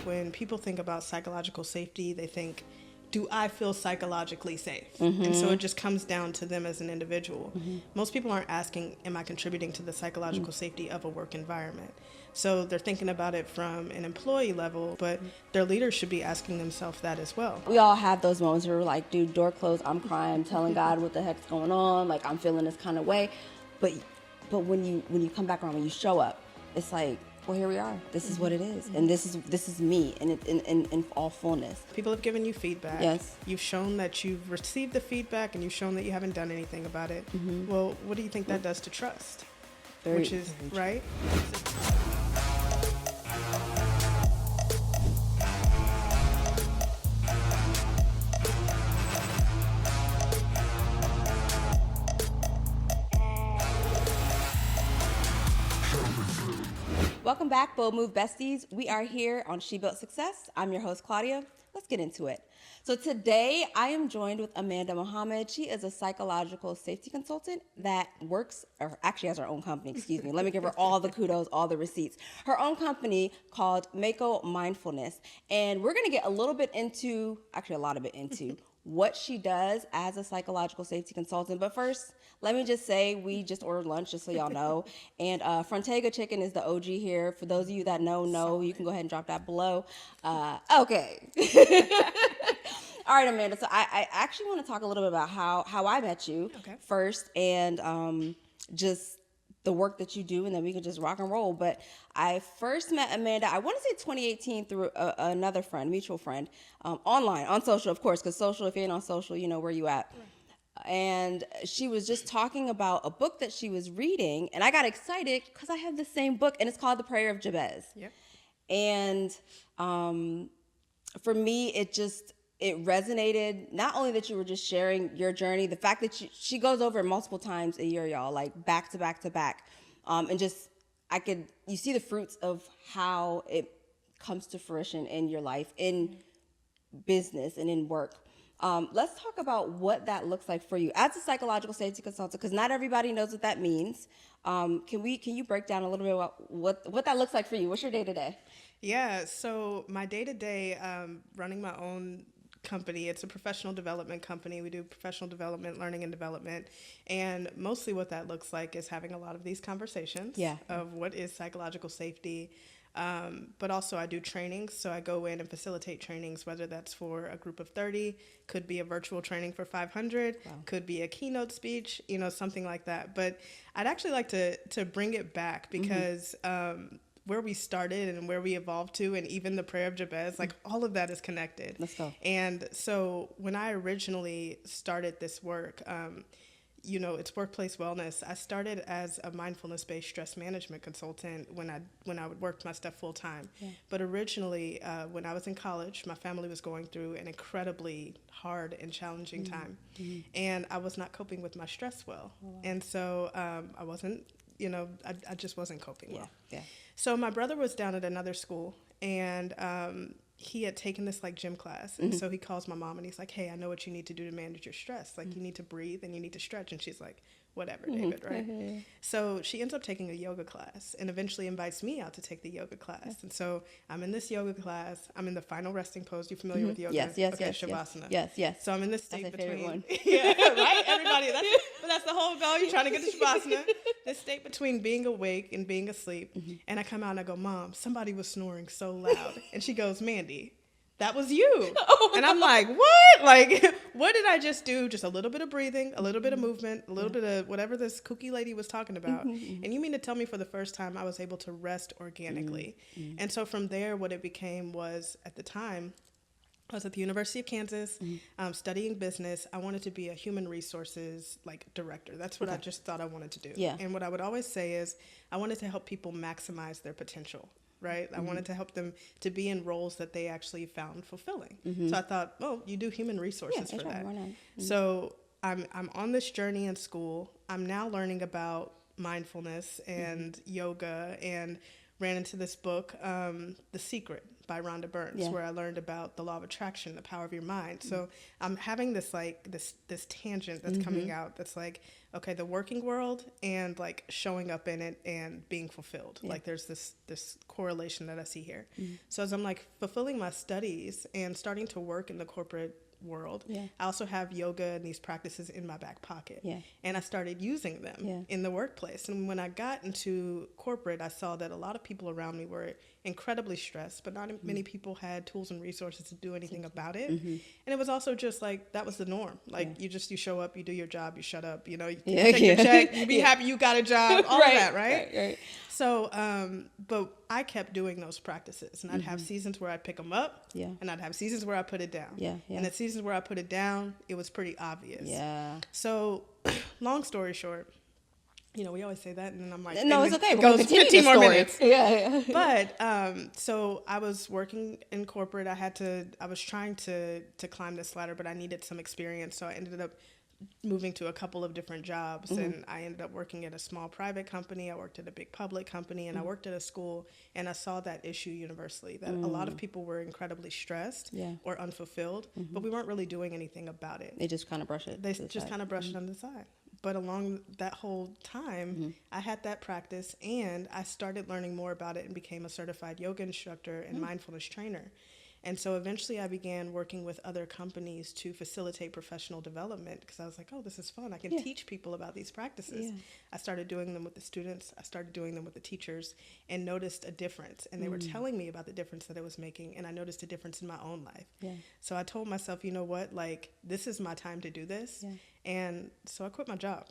when people think about psychological safety, they think, do I feel psychologically safe? And so it just comes down to them as an individual. Most people aren't asking, am I contributing to the psychological safety of a work environment? So they're thinking about it from an employee level, but their leaders should be asking themselves that as well. We all have those moments where we're like, dude, door closed, I'm crying, I'm telling God what the heck's going on, like I'm feeling this kind of way. But when you come back around, when you show up, it's like, well, here we are. This is what it is, and this is me, and in all fullness. People have given you feedback. Yes. You've shown that you've received the feedback, and you've shown that you haven't done anything about it. Well, what do you think that does to trust? Which is right. Welcome back, Bold Move Besties. We are here on She Built Success. I'm your host, Claudia. Let's get into it. So today I am joined with Amanda Mohammed. She is a psychological safety consultant that works, or actually has her own company, excuse me. Let me give her all the kudos, all the receipts. Her own company called Mako Mindfulness. And we're going to get a lot of it into what she does as a psychological safety consultant. But first, let me just say, we just ordered lunch, just so y'all know. And Frontega Chicken is the OG here. For those of you that know, you can go ahead and drop that below. Okay. All right, Amanda. So I actually want to talk a little bit about how I met you first, and just the work that you do, and then we can just rock and roll. But I first met Amanda, I want to say 2018, through another friend, mutual friend, online, on social, of course, because social, if you ain't on social, you know where you at. Right. And she was just talking about a book that she was reading, and I got excited because I have the same book, and it's called The Prayer of Jabez. Yep. And for me, it resonated, not only that you were just sharing your journey, the fact that she goes over it multiple times a year, y'all, like back to back to back. And just, you see the fruits of how it comes to fruition in your life, in business and in work. Let's talk about what that looks like for you as a psychological safety consultant, because not everybody knows what that means. Can you break down a little bit about what that looks like for you? What's your day to day? Yeah, so my day to day, running my own company. It's a professional development company. We do professional development, learning and development. And mostly what that looks like is having a lot of these conversations of what is psychological safety. But also I do trainings. So I go in and facilitate trainings, whether that's for a group of 30, could be a virtual training for 500, could be a keynote speech, something like that. But I'd actually like to bring it back because where we started and where we evolved to, and even the prayer of Jabez, like all of that is connected. Let's go. And so when I originally started this work, it's workplace wellness. I started as a mindfulness-based stress management consultant when I would work my stuff full time. Yeah. But originally, when I was in college, my family was going through an incredibly hard and challenging time, and I was not coping with my stress well. And so I wasn't, I just wasn't coping well. Yeah. So my brother was down at another school, and he had taken this like gym class. And so he calls my mom and he's like, hey, I know what you need to do to manage your stress. Like you need to breathe and you need to stretch. And she's like, whatever, David, right? So she ends up taking a yoga class and eventually invites me out to take the yoga class. And so I'm in this yoga class. I'm in the final resting pose. You familiar with yoga? Yes. Shavasana. Yes. So I'm in this state that's between. Favorite one. Yeah, right? Everybody, that's the whole goal. You're trying to get to Shavasana. This state between being awake and being asleep. And I come out and I go, Mom, somebody was snoring so loud. And she goes, Mandy, that was you. And I'm like, what? Like, what did I just do? Just a little bit of breathing, a little bit of movement, a little bit of whatever this kooky lady was talking about. And you mean to tell me for the first time I was able to rest organically? And so from there, what it became was, at the time, I was at the University of Kansas studying business. I wanted to be a human resources director. That's what I just thought I wanted to do. Yeah. And what I would always say is I wanted to help people maximize their potential. Right? I wanted to help them to be in roles that they actually found fulfilling. So I thought, you do human resources for that. So I'm on this journey in school. I'm now learning about mindfulness and yoga and ran into this book, The Secret by Rhonda Burns, where I learned about the law of attraction, the power of your mind. So I'm having this this tangent that's coming out that's like, okay, the working world and like showing up in it and being fulfilled. Like there's this correlation that I see here. So as I'm like fulfilling my studies and starting to work in the corporate world, I also have yoga and these practices in my back pocket, and I started using them in the workplace. And when I got into corporate, I saw that a lot of people around me were incredibly stressed, but not many people had tools and resources to do anything about it. And it was also just like that was the norm. Like you show up, you do your job, you shut up, you take your check, you be happy you got a job, all of that, right? So, but I kept doing those practices, and I'd have seasons where I'd pick them up, and I'd have seasons where I put it down. And the seasons where I put it down, it was pretty obvious. So, long story short, we always say that, and then I'm like, no, it's okay. It goes 15 more minutes. But so I was working in corporate. I was trying to climb this ladder, but I needed some experience, so I ended up moving to a couple of different jobs, and I ended up working at a small private company. I worked at a big public company, and I worked at a school, and I saw that issue universally, that a lot of people were incredibly stressed or unfulfilled, but we weren't really doing anything about it. They just kind of brush it. They just kind of brushed it on the side. But along that whole time, I had that practice, and I started learning more about it and became a certified yoga instructor and mindfulness trainer. And so eventually I began working with other companies to facilitate professional development, because I was like, oh, this is fun. I can teach people about these practices. I started doing them with the students. I started doing them with the teachers, and noticed a difference. And they were telling me about the difference that it was making, and I noticed a difference in my own life. So I told myself, you know what, like, this is my time to do this. And so I quit my job.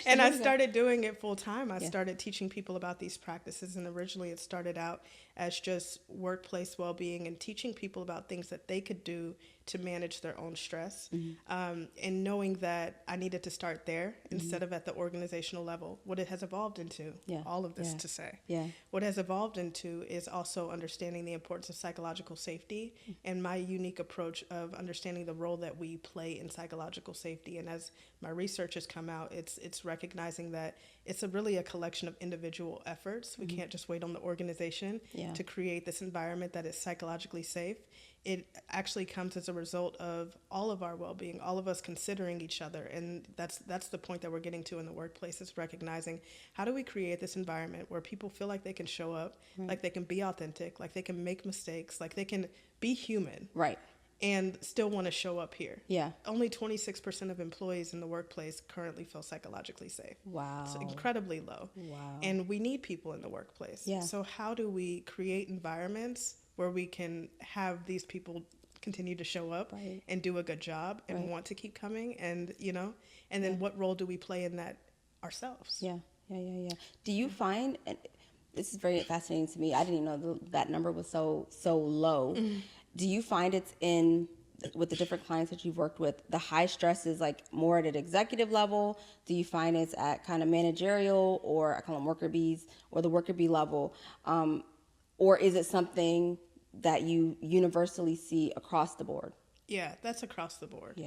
And I started doing it full time. I started teaching people about these practices. And originally it started out as just workplace well-being and teaching people about things that they could do to manage their own stress. And knowing that I needed to start there instead of at the organizational level. What it has evolved into, all of this to say. What has evolved into is also understanding the importance of psychological safety and my unique approach of understanding the role that we play in psychological safety. And as my research has come out, it's recognizing that it's really a collection of individual efforts. We can't just wait on the organization to create this environment that is psychologically safe. It actually comes as a result of all of our well-being, all of us considering each other. And that's the point that we're getting to in the workplace, is recognizing how do we create this environment where people feel like they can show up, like they can be authentic, like they can make mistakes, like they can be human. And still want to show up here. Only 26% of employees in the workplace currently feel psychologically safe. Wow. It's incredibly low. And we need people in the workplace. So how do we create environments where we can have these people continue to show up and do a good job and want to keep coming, and and then what role do we play in that ourselves? Do you find, and this is very fascinating to me, I didn't even know that number was so low. Do you find it's with the different clients that you've worked with, the high stress is like more at an executive level? Do you find it's at kind of managerial, or I call them worker bees, or the worker bee level? Or is it something that you universally see across the board? Yeah, that's across the board.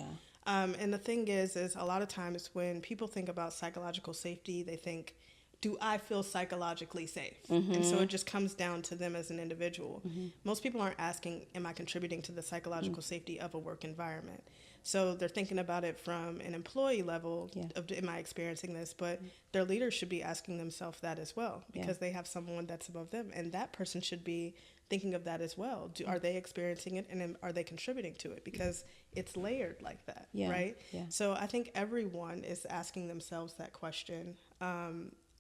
And the thing is a lot of times when people think about psychological safety, they think, do I feel psychologically safe? And so it just comes down to them as an individual. Most people aren't asking, am I contributing to the psychological safety of a work environment? So they're thinking about it from an employee level of, am I experiencing this? But their leaders should be asking themselves that as well, because they have someone that's above them, and that person should be thinking of that as well. Are they experiencing it, and then are they contributing to it? Because it's layered like that, right? So I think everyone is asking themselves that question.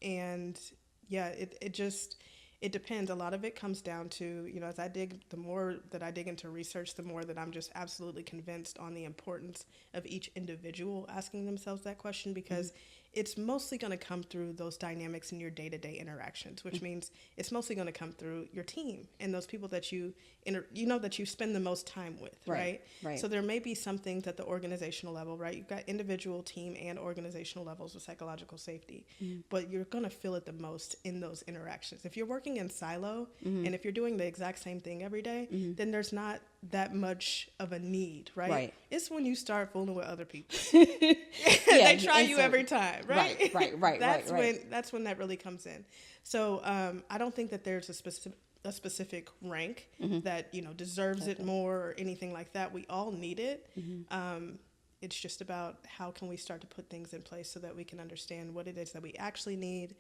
And it depends. A lot of it comes down to, as the more that I dig into research, the more that I'm just absolutely convinced on the importance of each individual asking themselves that question, because it's mostly going to come through those dynamics in your day-to-day interactions, which means it's mostly going to come through your team and those people that you that you spend the most time with, right? So there may be some things at the organizational level, right? You've got individual, team, and organizational levels of psychological safety, but you're going to feel it the most in those interactions. If you're working in silo, and if you're doing the exact same thing every day, then there's not that much of a need, right? It's when you start fooling with other people. They try you every time. why, right? Right. That's when that really comes in. So I don't think that there's a specific rank that deserves it more or anything like that. We all need it. It's just about how can we start to put things in place so that we can understand what it is that we actually need.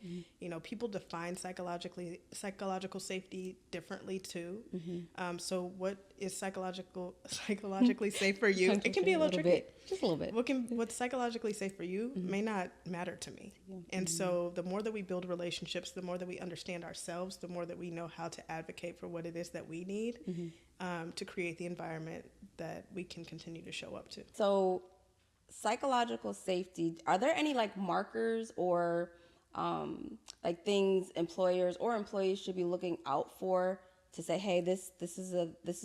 People define psychological safety differently too. So what is psychologically safe for you? It can be a little tricky. Just a little bit. What's psychologically safe for you may not matter to me. And so the more that we build relationships, the more that we understand ourselves, the more that we know how to advocate for what it is that we need to create the environment that we can continue to show up to. So psychological safety, are there any like markers or like things employers or employees should be looking out for to say, hey, this is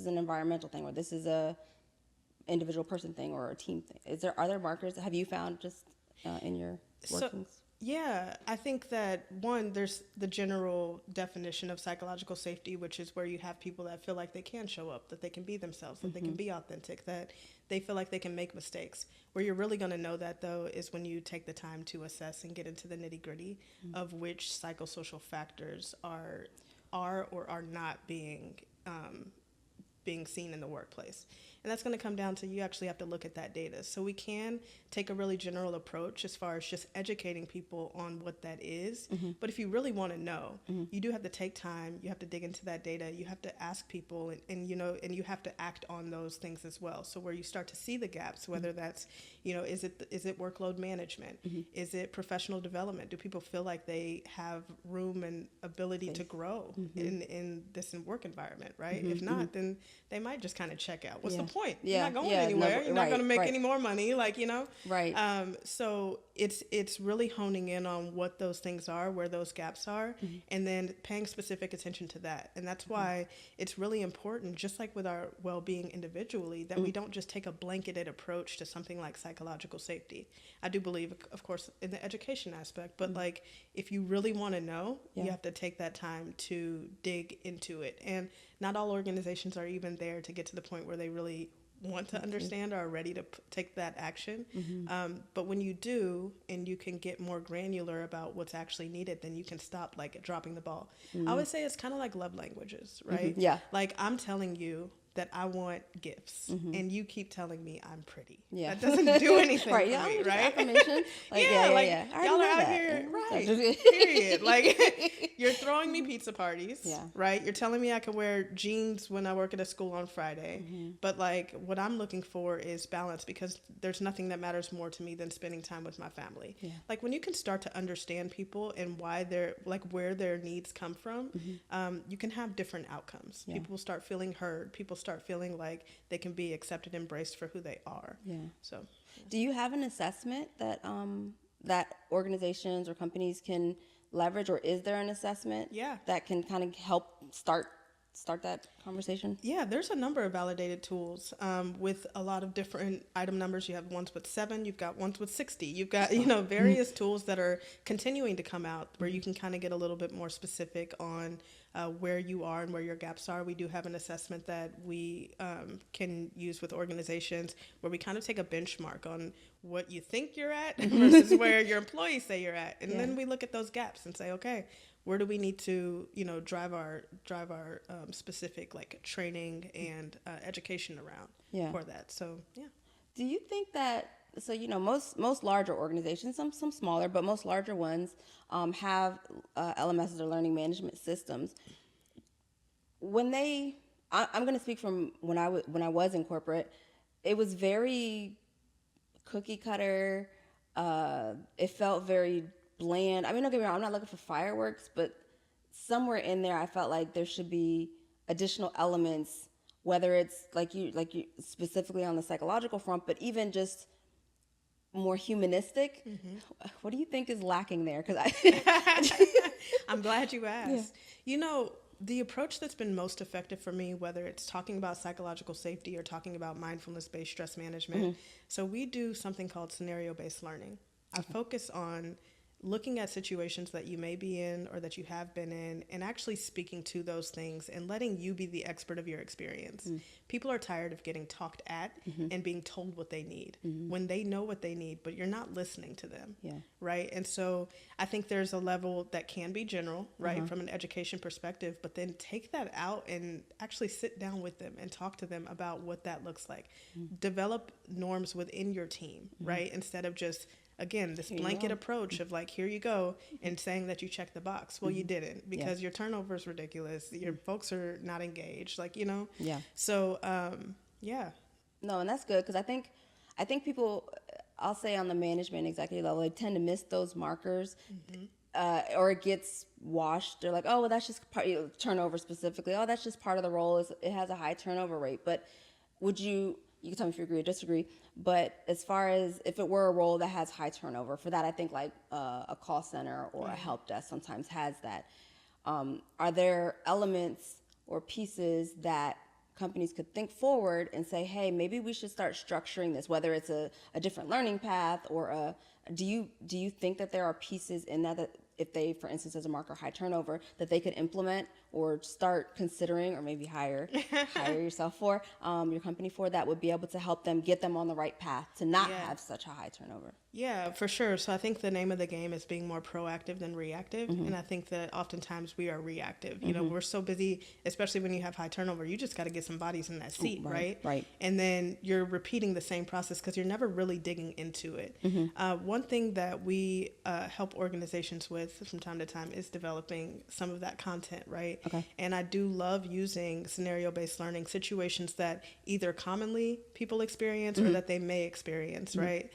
an environmental thing, or this is a individual person thing, or a team thing? Are there markers that have you found just in your workings? Yeah, I think that one, there's the general definition of psychological safety, which is where you have people that feel like they can show up, that they can be themselves, that they can be authentic, that they feel like they can make mistakes. Where you're really going to know that, though, is when you take the time to assess and get into the nitty-gritty of which psychosocial factors are or are not being seen in the workplace. And that's going to come down to you actually have to look at that data. So we can take a really general approach as far as just educating people on what that is. But if you really want to know, you do have to take time. You have to dig into that data. You have to ask people and you have to act on those things as well. So where you start to see the gaps, whether that's, is it workload management? Is it professional development? Do people feel like they have room and ability to grow in this work environment, right? If not, then they might just kind of check out. What's the point? You're not going anywhere. You're not going to make any more money, Right. So it's really honing in on what those things are, where those gaps are, and then paying specific attention to that. And that's why it's really important, just like with our well-being individually, that we don't just take a blanketed approach to something like psychological safety. I do believe, of course, in the education aspect, but like if you really want to know, you have to take that time to dig into it. And not all organizations are even there to get to the point where they really want to understand or are ready to take that action. But when you do, and you can get more granular about what's actually needed, then you can stop like dropping the ball. I would say it's kind of like love languages, right? Yeah. Like I'm telling you that I want gifts, and you keep telling me I'm pretty. Yeah. That doesn't do anything for me, right? Affirmation. Like, y'all are out here, right? Period. Like you're throwing me pizza parties, right? You're telling me I can wear jeans when I work at a school on Friday, but like what I'm looking for is balance, because there's nothing that matters more to me than spending time with my family. Like when you can start to understand people and why they're like where their needs come from, you can have different outcomes. People will start feeling heard. People start feeling like they can be accepted, embraced for who they are. So, do you have an assessment that that organizations or companies can leverage, or is there an assessment that can kind of help start that conversation? Yeah, there's a number of validated tools with a lot of different item numbers. You have ones with 7, you've got ones with 60, you've got various tools that are continuing to come out where you can kind of get a little bit more specific on where you are and where your gaps are. We do have an assessment that we can use with organizations where we kind of take a benchmark on what you think you're at versus where your employees say you're at, and then we look at those gaps and say, okay, where do we need to drive our specific like training and education around for that? So do you think that most larger organizations, some smaller, but most larger ones have LMSs or learning management systems. I'm going to speak from when I was in corporate. It was very cookie cutter. It felt very bland. I mean, don't get me wrong, I'm not looking for fireworks, but somewhere in there, I felt like there should be additional elements, whether it's like you specifically on the psychological front, but even just more humanistic. What do you think is lacking there? Because I'm glad you asked. The approach that's been most effective for me, whether it's talking about psychological safety or talking about mindfulness-based stress management, so we do something called scenario-based learning. I focus on looking at situations that you may be in or that you have been in and actually speaking to those things and letting you be the expert of your experience. People are tired of getting talked at and being told what they need when they know what they need, but you're not listening to them. Right. And so I think there's a level that can be general, right, from an education perspective, but then take that out and actually sit down with them and talk to them about what that looks like. Develop norms within your team, right, instead of just, again, this blanket approach of like, here you go, and saying that you checked the box. Well, you didn't, because your turnover is ridiculous. Your folks are not engaged, like, you know? So, No, and that's good, because I think people, I'll say on the management executive level, they tend to miss those markers, or it gets washed. They're like, oh, well, that's just part, turnover specifically. Oh, that's just part of the role. It has a high turnover rate. But would you can tell me if you agree or disagree, but as far as if it were a role that has high turnover, for that, I think like a call center or a help desk sometimes has that. Are there elements or pieces that companies could think forward and say, hey, maybe we should start structuring this, whether it's a different learning path or do you think that there are pieces in that if they, for instance, as a marker, high turnover, that they could implement or start considering, or maybe hire yourself for, your company for, that would be able to help them get them on the right path to not have such a high turnover? Yeah, for sure. So I think the name of the game is being more proactive than reactive. And I think that oftentimes we are reactive. You know, we're so busy, especially when you have high turnover, you just got to get some bodies in that seat, right? And then you're repeating the same process because you're never really digging into it. One thing that we help organizations with from time to time is developing some of that content, right? And I do love using scenario-based learning, situations that either commonly people experience or that they may experience, right?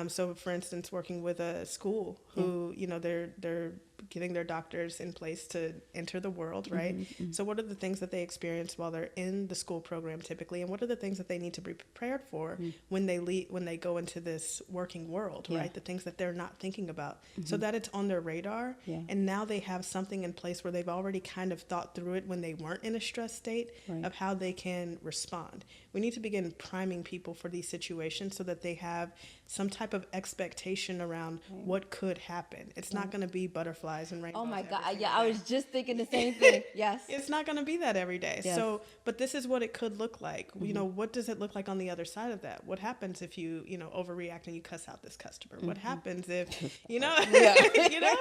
So for instance, working with a school who, you know, they're getting their doctors in place to enter the world, right? So what are the things that they experience while they're in the school program typically, and what are the things that they need to be prepared for when they go into this working world, right? The things that they're not thinking about, so that it's on their radar, and now they have something in place where they've already kind of thought through it when they weren't in a stress state of how they can respond. We need to begin priming people for these situations so that they have some type of expectation around what could happen. It's not going to be butterflies and rainbows. Oh my God. Yeah, I was just thinking the same thing. Yes. It's not going to be that every day. So, but this is what it could look like. You know, what does it look like on the other side of that? What happens if you overreact and you cuss out this customer? What happens if, you know, you know?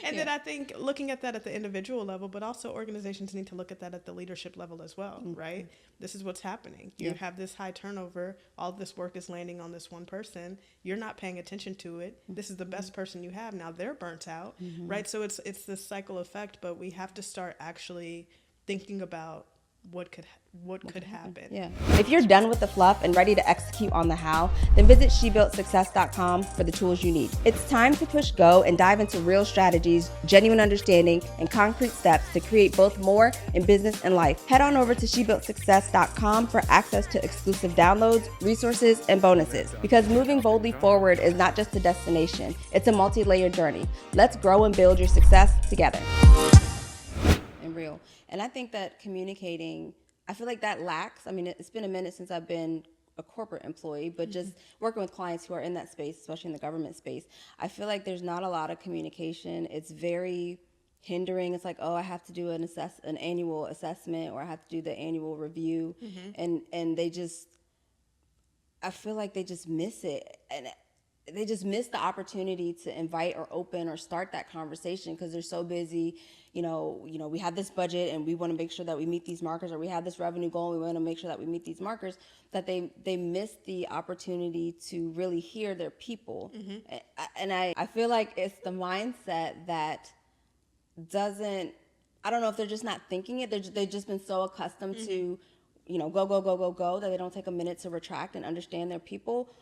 And then I think looking at that at the individual level, but also organizations need to look at that at the leadership level as well, right? This is what's happening. You have this high turnover. All this work is landing on this one person. You're not paying attention to it. This is the best person you have. Now they're burnt out, right? So it's this cycle effect, but we have to start actually thinking about what could happen. Yeah. If you're done with the fluff and ready to execute on the how, then visit shebuiltsuccess.com for the tools you need. It's time to push go and dive into real strategies, genuine understanding, and concrete steps to create both more in business and life. Head on over to shebuiltsuccess.com for access to exclusive downloads, resources, and bonuses. Because moving boldly forward is not just a destination, it's a multi-layered journey. Let's grow and build your success together. And real. And I think that communicating, I feel like that lacks. I mean, it's been a minute since I've been a corporate employee, but just working with clients who are in that space, especially in the government space, I feel like there's not a lot of communication. It's very hindering. It's like, oh, I have to do an annual assessment, or I have to do the annual review, and they just, I feel like they just miss it, and they just miss the opportunity to invite or open or start that conversation because they're so busy. You know, we have this budget and we want to make sure that we meet these markers, or we have this revenue goal and we want to make sure that we meet these markers, that they miss the opportunity to really hear their people. And I feel like it's the mindset that doesn't, I don't know if they're just not thinking it. They've just been so accustomed to, go, that they don't take a minute to retract and understand their people.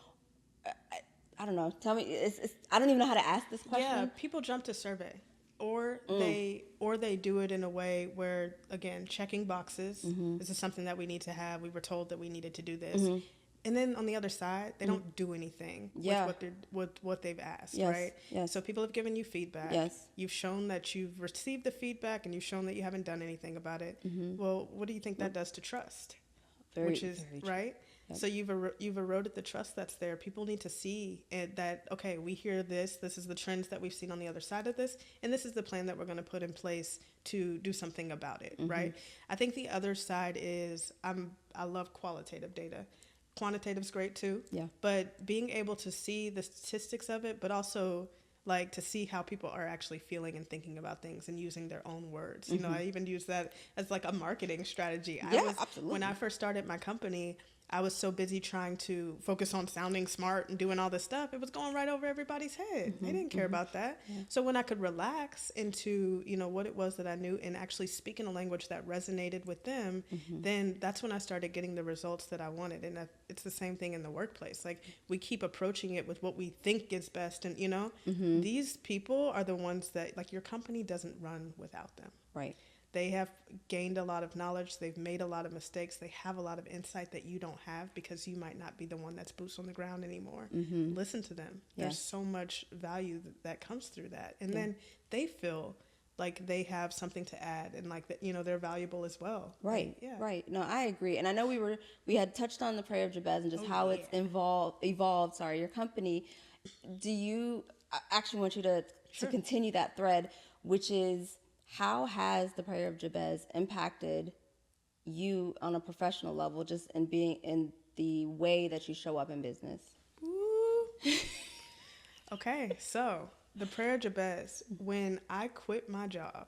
I don't know. Tell me, I don't even know how to ask this question. Yeah, people jump to survey. Or they do it in a way where, again, checking boxes. This is something that we need to have. We were told that we needed to do this. And then on the other side, they don't do anything with what they've asked, right? So people have given you feedback. You've shown that you've received the feedback, and you've shown that you haven't done anything about it. Well, what do you think that does to trust? Which is, right? So you've eroded the trust that's there. People need to see it, that, okay, we hear this is the trends that we've seen on the other side of this, and this is the plan that we're going to put in place to do something about it, right? I think the other side is I love qualitative data. Quantitative's great too, but being able to see the statistics of it, but also like to see how people are actually feeling and thinking about things and using their own words. You know, I even use that as like a marketing strategy. Absolutely. When I first started my company, I was so busy trying to focus on sounding smart and doing all this stuff. It was going right over everybody's head. They didn't care about that. So when I could relax into, you know, what it was that I knew and actually speak in a language that resonated with them, then that's when I started getting the results that I wanted. And it's the same thing in the workplace. Like, we keep approaching it with what we think is best. And, you know, these people are the ones that, like, your company doesn't run without them. Right. They have gained a lot of knowledge. They've made a lot of mistakes. They have a lot of insight that you don't have because you might not be the one that's boots on the ground anymore. Listen to them. There's so much value that comes through that. And then they feel like they have something to add and like that, you know, they're valuable as well. Right. And, Right. No, I agree. And I know we had touched on the prayer of Jabez and just how it's evolved, your company. I actually want you to continue that thread, which is, how has the prayer of Jabez impacted you on a professional level, just in being in the way that you show up in business? Okay, so the prayer of Jabez, when I quit my job,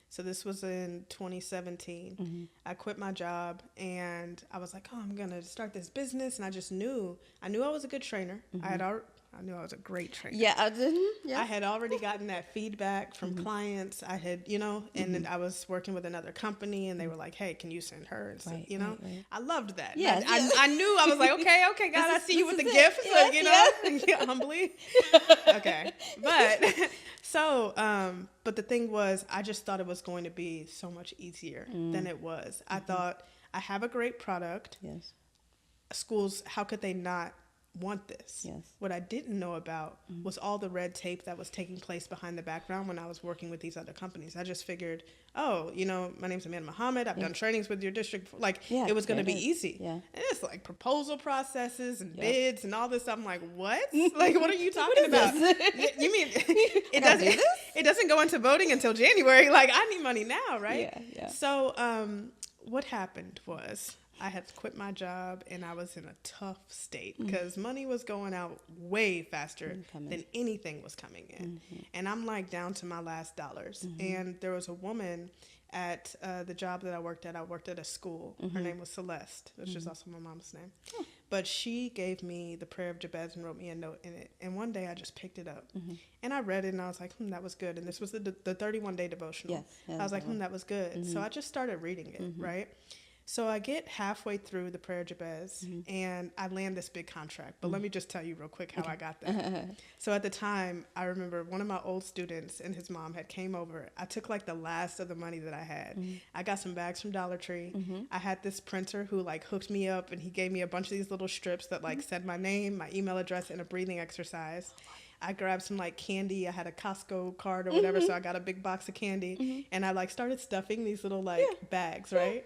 so this was in 2017, I quit my job and I was like, oh, I'm going to start this business. And I knew I was a good trainer. I knew I was a great trainer. Yeah, I did. Yeah. I had already gotten that feedback from clients. I had, you know, and then I was working with another company and they were like, hey, can you send her? And so, you know, I loved that. Yes, I knew, I was like, okay, God, I see you with the gifts, yes, you know, humbly. Okay. But so, but the thing was, I just thought it was going to be so much easier than it was. I thought, I have a great product. Yes. Schools, how could they not want this? Yes. What I didn't know about was all the red tape that was taking place behind the background when I was working with these other companies. I just figured, oh, you know, my name's Amanda Muhammad. I've done trainings with your district. Like, it was going to be easy. Yeah. And it's like proposal processes and bids and all this stuff. I'm like, what? Like, what are you talking about? You mean it doesn't go into voting until January? Like, I need money now, right? Yeah. So what happened was, I had quit my job and I was in a tough state because money was going out way faster than anything was coming in. And I'm like down to my last dollars. And there was a woman at the job that I worked at a school. Her name was Celeste, which is also my mom's name. But she gave me the prayer of Jabez and wrote me a note in it. And one day I just picked it up and I read it and I was like, that was good. And this was the 31-day devotional. Yes, I was like, that was good. So I just started reading it, right? So I get halfway through the prayer of Jabez and I land this big contract. But let me just tell you real quick how I got that. So at the time, I remember one of my old students and his mom had came over. I took like the last of the money that I had. I got some bags from Dollar Tree. I had this printer who like hooked me up and he gave me a bunch of these little strips that like said my name, my email address, and a breathing exercise. I grabbed some like candy. I had a Costco card or whatever. So I got a big box of candy and I like started stuffing these little like bags, right?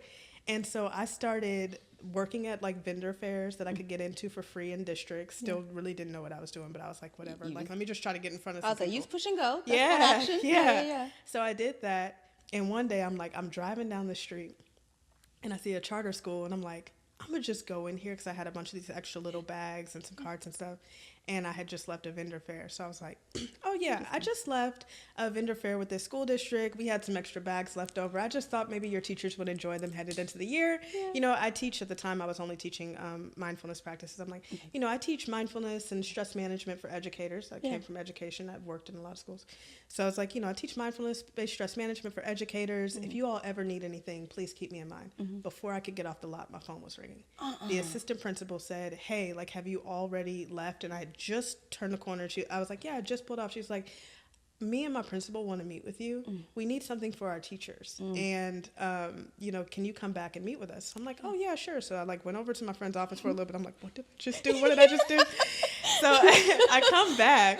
And so I started working at like vendor fairs that I could get into for free in districts. Still really didn't know what I was doing, but I was like, whatever. Like, let me just try to get in front of some people. Use push and go. That's action. Yeah. So I did that. And one day I'm driving down the street and I see a charter school and I'm like, I'm going to just go in here because I had a bunch of these extra little bags and some cards and stuff. And I had just left a vendor fair. So I was like, oh, yeah, I just left a vendor fair with this school district. We had some extra bags left over. I just thought maybe your teachers would enjoy them headed into the year. Yeah. You know, I teach at the time, I was only teaching mindfulness practices. I'm like, you know, I teach mindfulness and stress management for educators. I came from education. I've worked in a lot of schools. So I was like, you know, I teach mindfulness-based stress management for educators. If you all ever need anything, please keep me in mind. Before I could get off the lot, my phone was ringing. The assistant principal said, hey, like, have you already left? And I had just turned the corner. I was like, yeah, I just pulled off. She's like, me and my principal want to meet with you. We need something for our teachers. And, you know, can you come back and meet with us? I'm like, oh, yeah, sure. So I like went over to my friend's office for a little bit. I'm like, what did I just do? So I come back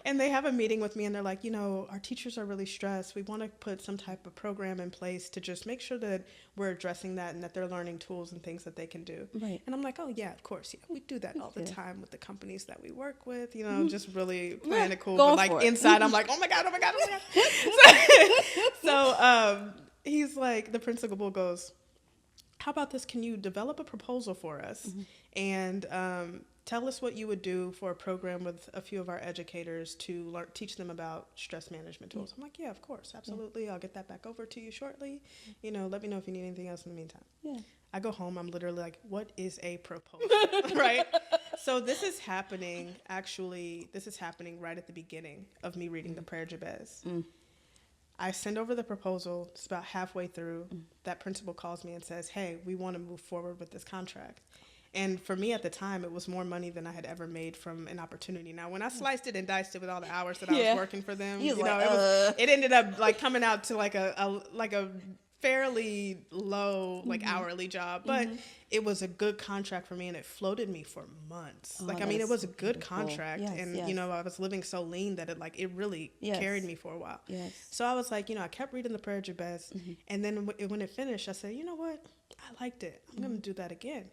and they have a meeting with me and they're like, our teachers are really stressed. We want to put some type of program in place to just make sure that we're addressing that and that they're learning tools and things that they can do. Right. And I'm like, oh yeah, of course. Yeah, we do that all the time with the companies that we work with, just really playing it cool. Going But like for it. inside, I'm like, oh my God. So he's like, the principal goes, how about this? Can you develop a proposal for us and tell us what you would do for a program with a few of our educators to teach them about stress management tools? I'm like, yeah, of course, absolutely. I'll get that back over to you shortly. Let me know if you need anything else in the meantime. Yeah. I go home, I'm literally like, what is a proposal? Right? So this is happening right at the beginning of me reading the Prayer Jabez. I send over the proposal. It's about halfway through. That principal calls me and says, hey, we want to move forward with this contract. And for me at the time, it was more money than I had ever made from an opportunity. Now, when I sliced it and diced it with all the hours that I was working for them, it ended up like coming out to like a fairly low hourly job, but it was a good contract for me and it floated me for months. It was a good contract. Yes, and yes. I was living so lean that it really carried me for a while. Yes. So I was like, I kept reading the Prayer Jabez, and then when it finished, I said, you know what? I liked it. I'm going to do that again.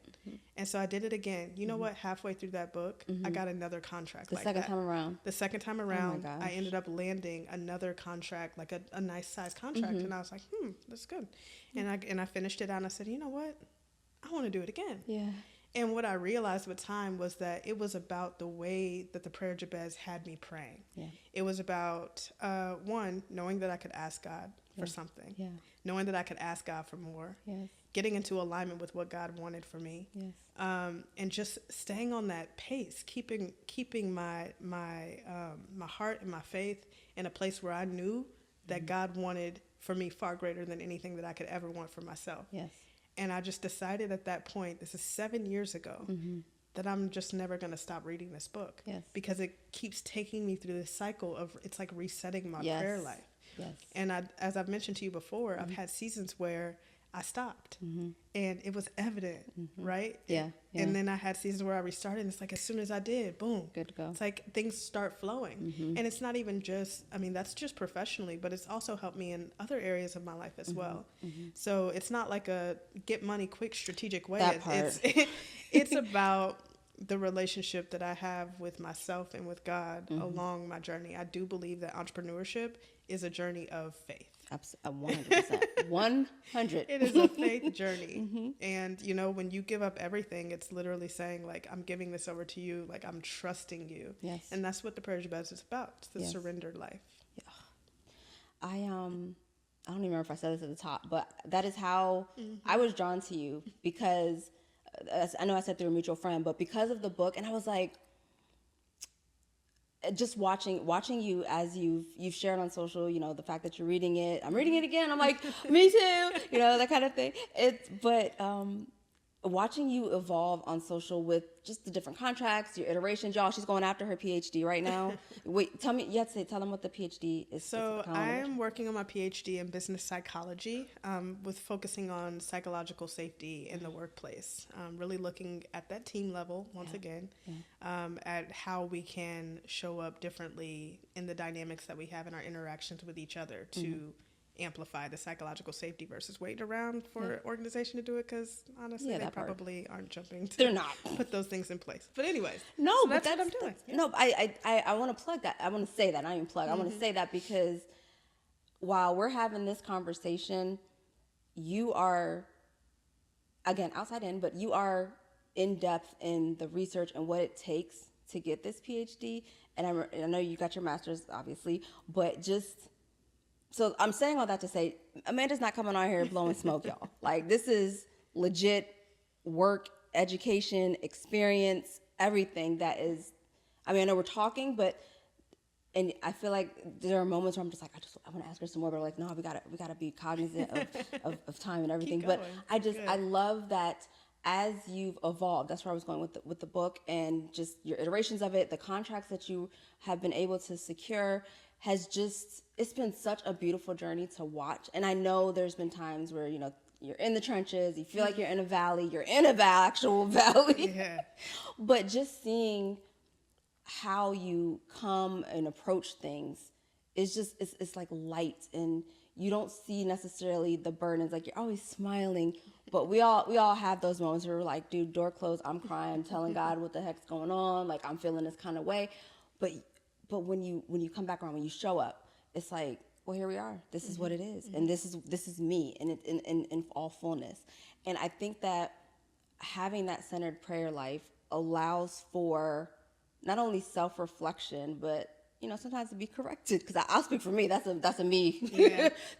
And so I did it again. You know what? Halfway through that book, I got another contract The second time around. The second time around, gosh. I ended up landing another contract, like a nice size contract. And I was like, that's good. And I finished it out and I said, you know what? I want to do it again. Yeah. And what I realized with time was that it was about the way that the Prayer Jabez had me praying. Yeah. It was about, one, knowing that I could ask God for something. Yeah. Knowing that I could ask God for more. Yes. Getting into alignment with what God wanted for me. Yes. And just staying on that pace, keeping my heart and my faith in a place where I knew that God wanted for me far greater than anything that I could ever want for myself. Yes. And I just decided at that point, this is 7 years ago, that I'm just never going to stop reading this book. Yes. Because it keeps taking me through this cycle of, it's like resetting my prayer life. Yes. And as I've mentioned to you before, I've had seasons where I stopped and it was evident, right? Yeah, yeah. And then I had seasons where I restarted and it's like as soon as I did, boom. Good to go. It's like things start flowing. And it's not even just, that's just professionally, but it's also helped me in other areas of my life as well. So it's not like a get money quick strategic way. That part. It's about the relationship that I have with myself and with God along my journey. I do believe that entrepreneurship is a journey of faith. 100%. 100. It is a faith journey. And, when you give up everything, it's literally saying, like, I'm giving this over to you. Like, I'm trusting you. Yes. And that's what the Prayer Jabez is about. It's the surrendered life. Yeah. I don't even remember if I said this at the top, but that is how I was drawn to you because I know I said through a mutual friend, but because of the book, and I was like, just watching you as you've shared on social, the fact that you're reading it, I'm reading it again. I'm like, me too, that kind of thing. But watching you evolve on social with just the different contracts, your iterations, y'all. She's going after her PhD right now. Wait, tell them what the PhD is. So I'm working on my PhD in business psychology, with focusing on psychological safety in the workplace. Really looking at that team level once again, at how we can show up differently in the dynamics that we have in our interactions with each other to amplify the psychological safety versus waiting around for an organization to do it, because honestly they probably aren't jumping to put those things in place. But anyways, that's what I'm doing. No, I want to plug that. I want to say that. Not even plug. I want to say that because while we're having this conversation, you are, again, outside in, but you are in depth in the research and what it takes to get this PhD. And I know you got your master's, obviously, but so I'm saying all that to say, Amanda's not coming on here blowing smoke, y'all. Like, this is legit work, education, experience, everything that is, I know we're talking, and I feel like there are moments where I'm just like, I want to ask her some more, but like, no, we gotta be cognizant of time and everything. But I love that as you've evolved, that's where I was going with the book, and just your iterations of it, the contracts that you have been able to secure it's been such a beautiful journey to watch. And I know there's been times where, you're in the trenches, you feel like you're in a valley, you're in an actual valley. Yeah. But just seeing how you come and approach things is just, it's like light, and you don't see necessarily the burdens. Like, you're always smiling, but we all have those moments where we're like, dude, door closed, I'm crying, I'm telling God what the heck's going on, like I'm feeling this kind of way. But when you come back around, when you show up, it's like, well, here we are. This is what it is, and this is me, and it in all fullness. And I think that having that centered prayer life allows for not only self-reflection, but sometimes to be corrected, because I'll speak for me. That's a me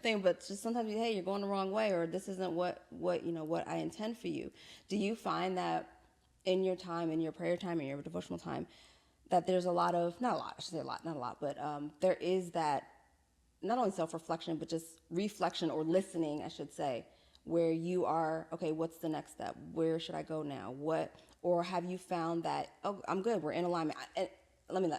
thing. But just sometimes, hey, you're going the wrong way, or this isn't what I intend for you. Do you find that in your time, in your prayer time, in your devotional time, that there's a lot of, not a lot, I should say a lot, not a lot, but there is that not only self-reflection, but just reflection, or listening, I should say, where you are, okay, what's the next step? Where should I go now? Or have you found that, oh, I'm good, we're in alignment?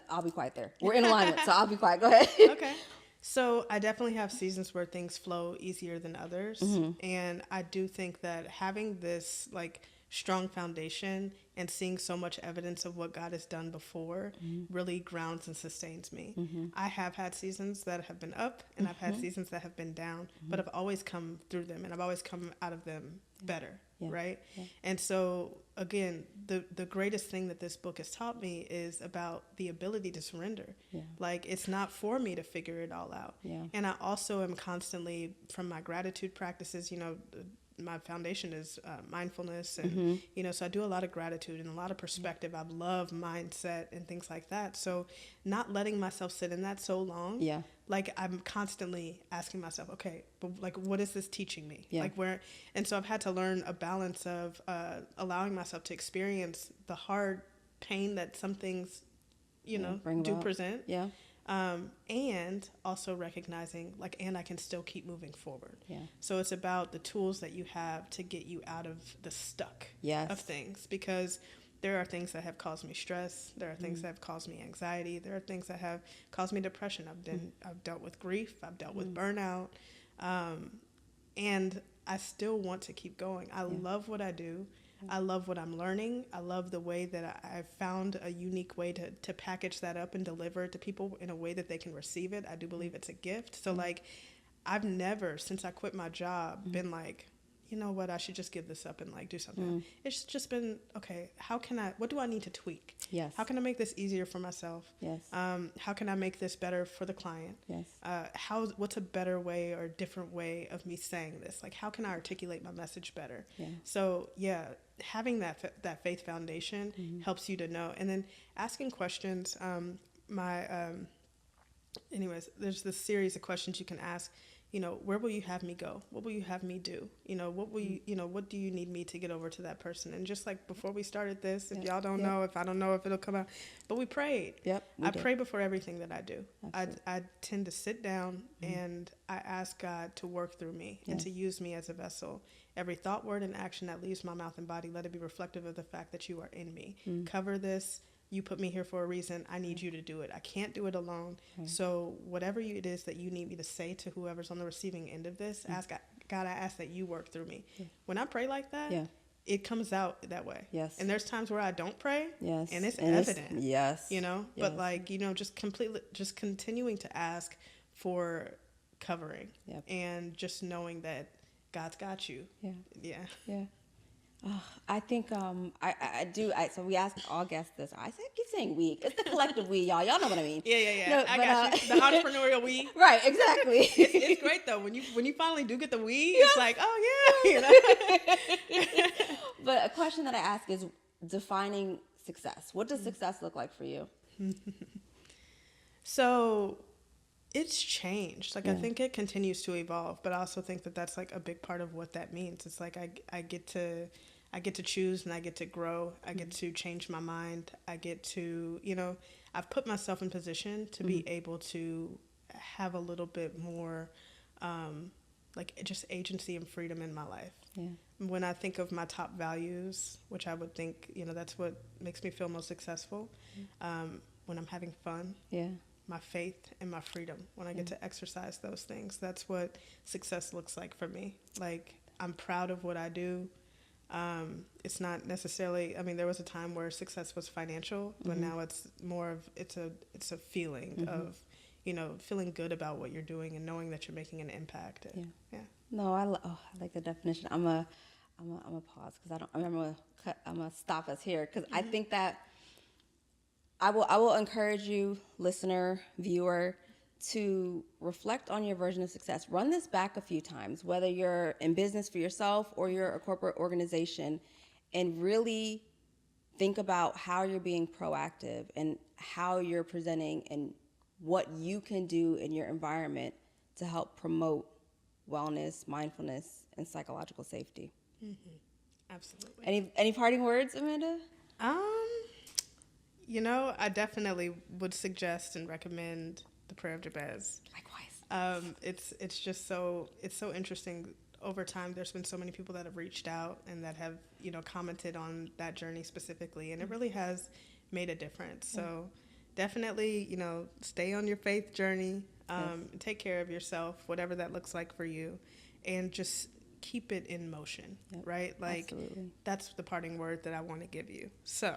I'll be quiet there. We're in alignment, so I'll be quiet. Go ahead. Okay. So I definitely have seasons where things flow easier than others. And I do think that having this like strong foundation and seeing so much evidence of what God has done before really grounds and sustains me. I have had seasons that have been up, and I've had seasons that have been down, but I've always come through them, and I've always come out of them better. Right. And so again, the greatest thing that this book has taught me is about the ability to surrender. Like, it's not for me to figure it all out. And I also am constantly, from my gratitude practices, my foundation is mindfulness, and so I do a lot of gratitude and a lot of perspective. I love mindset and things like that. So not letting myself sit in that so long, like I'm constantly asking myself, okay, but like, what is this teaching me? Like, where? And so I've had to learn a balance of allowing myself to experience the hard pain that some things do present, and also recognizing, like, and I can still keep moving forward. So it's about the tools that you have to get you out of the stuck of things, because there are things that have caused me stress. There are things that have caused me anxiety. There are things that have caused me depression. I've dealt with grief. I've dealt with burnout. And I still want to keep going. I love what I do. I love what I'm learning. I love the way that I've found a unique way to package that up and deliver it to people in a way that they can receive it. I do believe it's a gift. So like, I've never, since I quit my job, been like, you know what, I should just give this up and like do something. It's just been, okay, what do I need to tweak? How can I make this easier for myself? How can I make this better for the client? What's a better way or different way of me saying this? Like, how can I articulate my message better? So having that faith foundation helps you to know. And then asking questions. Anyways, there's this series of questions you can ask. Where will you have me go? What will you have me do? What will you, what do you need me to get over to that person? And just like before we started this, if y'all don't know, if I don't know if it'll come out, but we prayed. I pray before everything that I do. I tend to sit down and I ask God to work through me and to use me as a vessel. Every thought, word, and action that leaves my mouth and body, let it be reflective of the fact that you are in me. Cover this. You put me here for a reason. I need you to do it. I can't do it alone. So whatever it is that you need me to say to whoever's on the receiving end of this, ask God, I ask that you work through me. When I pray like that, it comes out that way. And there's times where I don't pray, and it's evident. But like, just continuing to ask for covering and just knowing that God's got you. I think I do. So we ask all guests this. I keep saying we. It's the collective we, y'all. Y'all know what I mean. No, I got you. The entrepreneurial we. Right, exactly. It's great though when you finally do get the we. It's like, oh yeah. But a question that I ask is defining success. What does success look like for you? So it's changed. Like, I think it continues to evolve, but I also think that that's like a big part of what that means. It's like I get to choose, and I get to grow. I get to change my mind. I get to, I've put myself in position to be able to have a little bit more, like, just agency and freedom in my life. When I think of my top values, which I would think, that's what makes me feel most successful. When I'm having fun. My faith and my freedom, when I get to exercise those things, that's what success looks like for me. Like, I'm proud of what I do. It's not necessarily, I mean, there was a time where success was financial, but now it's more of, it's a feeling of, you know, feeling good about what you're doing and knowing that you're making an impact. Yeah. No, I like the definition. I'm a pause because I'm gonna stop us here because I think that I will encourage you, listener, viewer, to reflect on your version of success. Run this back a few times, whether you're in business for yourself or you're a corporate organization, and really think about how you're being proactive and how you're presenting and what you can do in your environment to help promote wellness, mindfulness, and psychological safety. Absolutely. Any parting words, Amanda? You know, I definitely would suggest and recommend the Prayer of Jabez. Likewise. It's just so interesting. Over time, there's been so many people that have reached out and that have, you know, commented on that journey specifically, and it really has made a difference. So definitely, you know, stay on your faith journey, take care of yourself, whatever that looks like for you, and just keep it in motion, right? Like, absolutely. That's the parting word that I want to give you. So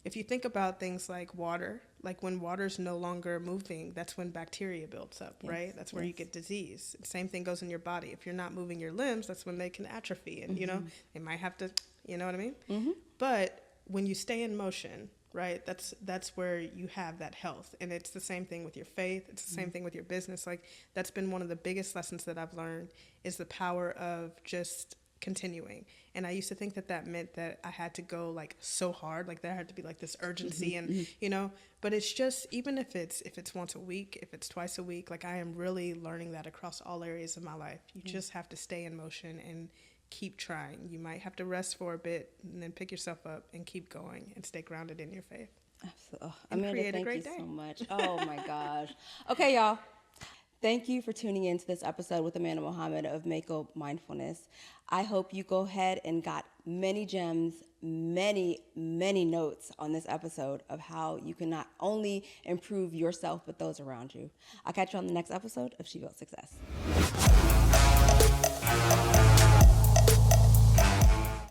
if you think about things like water, like when water's no longer moving, that's when bacteria builds up, right? That's where you get disease. Same thing goes in your body. If you're not moving your limbs, that's when they can atrophy, and, you know, they might have to, you know what I mean? But when you stay in motion, right, that's where you have that health. And it's the same thing with your faith. It's the same thing with your business. Like, that's been one of the biggest lessons that I've learned, is the power of just continuing. And I used to think that meant that I had to go like so hard, like there had to be like this urgency and, you know, but it's just, even if it's once a week, if it's twice a week, like I am really learning that across all areas of my life. You just have to stay in motion and keep trying. You might have to rest for a bit and then pick yourself up and keep going and stay grounded in your faith. Absolutely. Amanda, thank you so much. Oh my gosh. Okay, y'all. Thank you for tuning in to this episode with Amanda Mohammed of Mako Mindfulness. I hope you go ahead and got many gems, many notes on this episode of how you can not only improve yourself, but those around you. I'll catch you on the next episode of She Built Success.